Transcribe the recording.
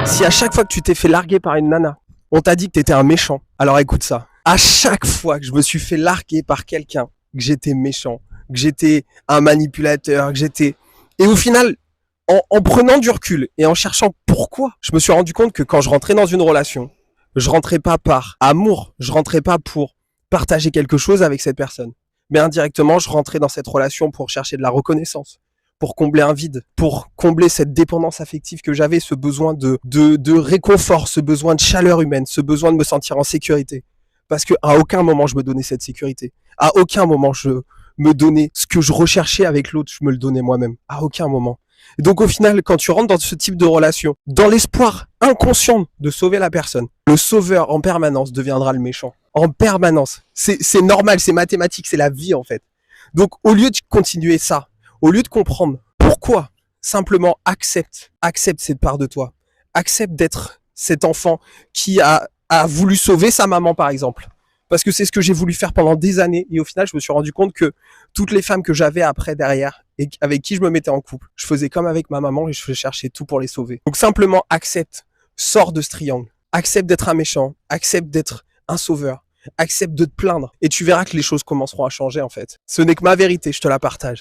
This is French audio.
Si à chaque fois que tu t'es fait larguer par une nana, on t'a dit que t'étais un méchant, alors écoute ça. À chaque fois que je me suis fait larguer par quelqu'un, que j'étais méchant, que j'étais un manipulateur, que j'étais... Et au final, en prenant du recul et en cherchant pourquoi, je me suis rendu compte que quand je rentrais dans une relation, je rentrais pas par amour, je rentrais pas pour partager quelque chose avec cette personne. Mais indirectement, je rentrais dans cette relation pour chercher de la reconnaissance, pour combler un vide, pour combler cette dépendance affective que j'avais, ce besoin de réconfort, ce besoin de chaleur humaine, ce besoin de me sentir en sécurité. Parce que à aucun moment je me donnais cette sécurité. À aucun moment je me donnais ce que je recherchais avec l'autre, je me le donnais moi-même. À aucun moment. Et donc au final, quand tu rentres dans ce type de relation, dans l'espoir inconscient de sauver la personne, le sauveur en permanence deviendra le méchant. En permanence. C'est normal, c'est mathématique, c'est la vie en fait. Donc au lieu de continuer ça, au lieu de comprendre pourquoi, simplement accepte cette part de toi. Accepte d'être cet enfant qui a voulu sauver sa maman par exemple. Parce que c'est ce que j'ai voulu faire pendant des années et au final je me suis rendu compte que toutes les femmes que j'avais après derrière et avec qui je me mettais en couple, je faisais comme avec ma maman et je cherchais tout pour les sauver. Donc simplement accepte, sors de ce triangle, accepte d'être un méchant, accepte d'être un sauveur, accepte de te plaindre et tu verras que les choses commenceront à changer en fait. Ce n'est que ma vérité, je te la partage.